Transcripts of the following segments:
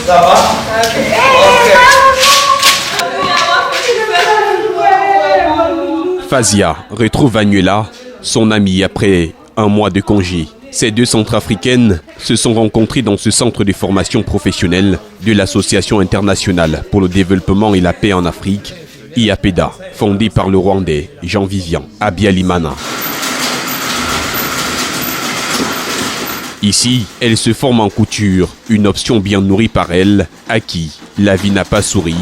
Ça va? Fazia retrouve Anuela, son amie, après un mois de congé. Ces deux centrafricaines se sont rencontrées dans ce centre de formation professionnelle de l'Association internationale pour le développement et la paix en Afrique, IAPEDA, fondée par le Rwandais Jean-Vivian Habyalimana. Ici, elles se forment en couture, une option bien nourrie par elles, à qui la vie n'a pas souri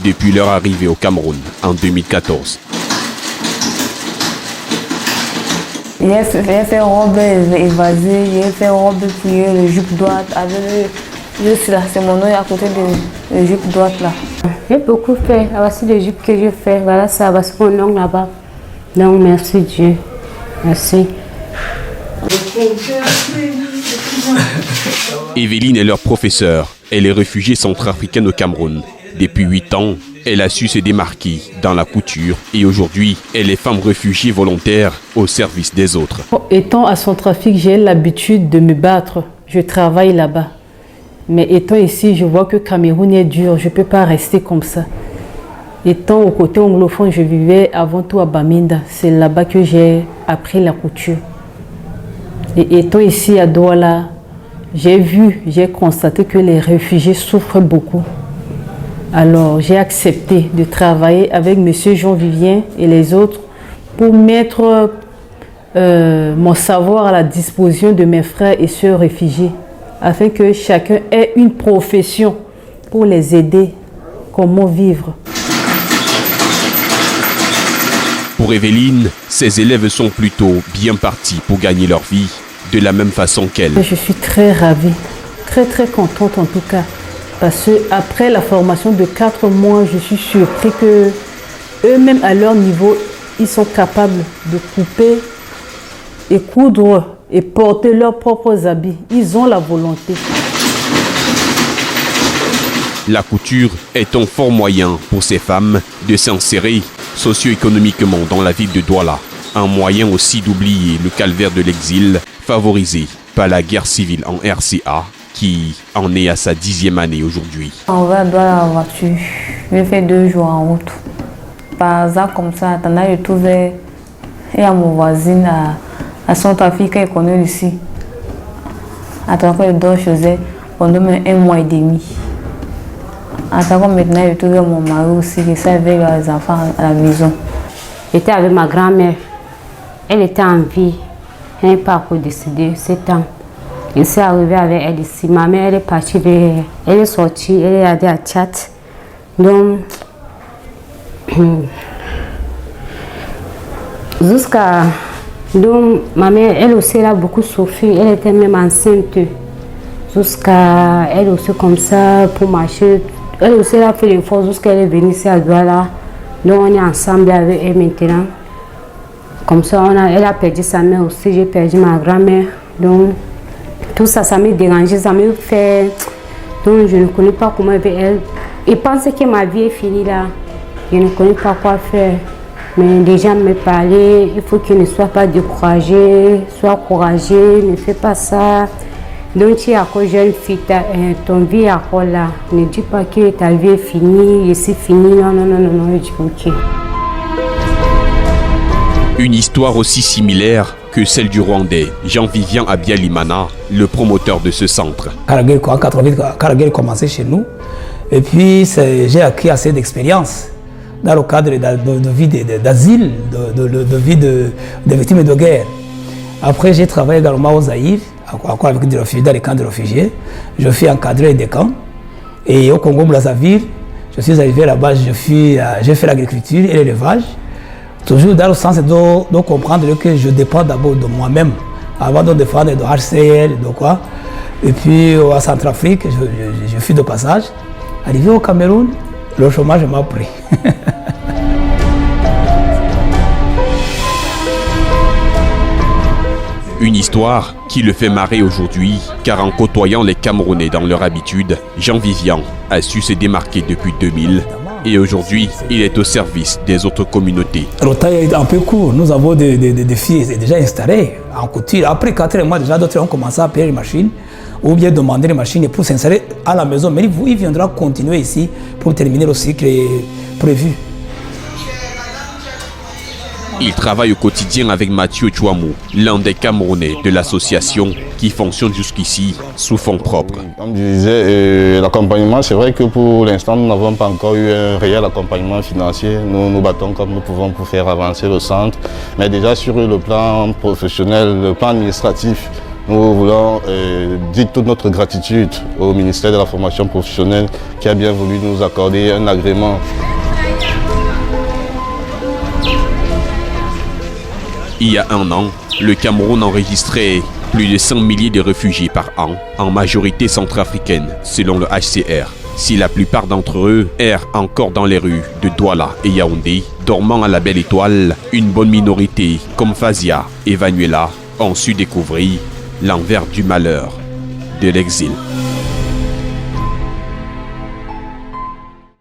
depuis leur arrivée au Cameroun en 2014. J'ai fait robe évasée, j'ai fait robe pliée, le jupe droite, avec le juste là, c'est mon nom à côté de la jupe droite là. J'ai beaucoup fait, voici les jupes que je fais, voilà ça, voici mon nom là-bas. Donc merci Dieu, merci. Evelyne est leur professeure, elle est réfugiée centrafricaine au Cameroun. Depuis 8 ans, elle a su se démarquer dans la couture et aujourd'hui, elle est femme réfugiée volontaire au service des autres. Étant à Centrafrique, j'ai l'habitude de me battre. Je travaille là-bas. Mais étant ici, je vois que Cameroun est dur. Je ne peux pas rester comme ça. Étant au côté anglophone, je vivais avant tout à Bamenda. C'est là-bas que j'ai appris la couture. Et étant ici à Douala, j'ai constaté que les réfugiés souffrent beaucoup. Alors, j'ai accepté de travailler avec M. Jean-Vivien et les autres pour mettre mon savoir à la disposition de mes frères et sœurs réfugiés, afin que chacun ait une profession pour les aider, comment vivre. Pour Evelyne, ses élèves sont plutôt bien partis pour gagner leur vie, de la même façon qu'elle. Je suis très ravie, très contente en tout cas. Parce qu'après la formation de 4 mois, je suis surpris que eux-mêmes à leur niveau, ils sont capables de couper et coudre et porter leurs propres habits. Ils ont la volonté. La couture est un fort moyen pour ces femmes de s'insérer socio-économiquement dans la ville de Douala. Un moyen aussi d'oublier le calvaire de l'exil favorisé par la guerre civile en RCA, qui en est à sa 10e année aujourd'hui. On va à Douala en voiture. J'ai fait 2 jours en route. Par hasard comme ça, je trouvais et à mon voisine à Centrafrique qui est connue ici. Attends que je dors chez elle pendant 1 mois et demi. Attends que maintenant je trouvais mon mari aussi qui servait les enfants à la maison. J'étais avec ma grand-mère. Elle était en vie. Elle n'est pas encore décédée, 7 ans. Je suis arrivée avec elle ici. Ma mère elle est partie vers... Elle est sortie, elle est allée à Tchad. Donc, jusqu'à... Donc, ma mère, elle aussi, elle a beaucoup souffert. Elle était même enceinte. Jusqu'à... Elle aussi comme ça, pour marcher. Elle aussi, elle a fait l'effort jusqu'à elle est venue ici à Douala. Donc, on est ensemble avec elle maintenant. Comme ça, elle a perdu sa mère aussi. J'ai perdu ma grand-mère. Donc, tout ça, ça m'a dérangé, ça m'a fait... Donc, je ne connais pas comment elle... Elle pense que ma vie est finie là. Je ne connais pas quoi faire. Mais les gens me parlaient, il faut qu'il ne soit pas découragé, sois courageux, ne fais pas ça. Donc, tu es encore jeune fille, ton vie est encore là. Ne dis pas que ta vie est finie, c'est fini. Non, je dis ok. Une histoire aussi similaire que celle du Rwandais Jean-Vivian Habyalimana, le promoteur de ce centre. Karagel, en 88, Karagel commençait chez nous. Et puis, j'ai acquis assez d'expérience dans le cadre de vie d'asile, de vie de victimes de guerre. Après, j'ai travaillé également au Zaïre, encore avec des réfugiés, dans les camps de réfugiés. Je suis encadré des camps. Et au Congo-Brazzaville, je suis arrivé là-bas, j'ai fait l'agriculture et l'élevage. Toujours dans le sens de comprendre que je dépends d'abord de moi-même, avant de dépendre de HCR, de quoi. Et puis à Centrafrique, je suis de passage. Arrivé au Cameroun, le chômage m'a pris. Une histoire qui le fait marrer aujourd'hui, car en côtoyant les Camerounais dans leur habitude, Jean-Vivian a su se démarquer depuis 2000. Et aujourd'hui, il est au service des autres communautés. Le temps est un peu court. Nous avons des filles déjà installées en couture. Après 4 mois, déjà d'autres ont commencé à payer les machines. ou bien demander une machine pour s'installer à la maison. Mais il viendra continuer ici pour terminer le cycle prévu. Il travaille au quotidien avec Mathieu Chouamou, l'un des Camerounais de l'association qui fonctionne jusqu'ici sous fonds propres. Comme je disais, l'accompagnement, c'est vrai que pour l'instant, nous n'avons pas encore eu un réel accompagnement financier. Nous nous battons comme nous pouvons pour faire avancer le centre. Mais déjà sur le plan professionnel, le plan administratif, nous voulons dire toute notre gratitude au ministère de la formation professionnelle qui a bien voulu nous accorder un agrément. Il y a un an, le Cameroun enregistrait plus de 100 milliers de réfugiés par an, en majorité centrafricaine, selon le HCR. Si la plupart d'entre eux errent encore dans les rues de Douala et Yaoundé, dormant à la belle étoile, une bonne minorité, comme Fazia et Vanuela, ont su découvrir l'envers du malheur de l'exil.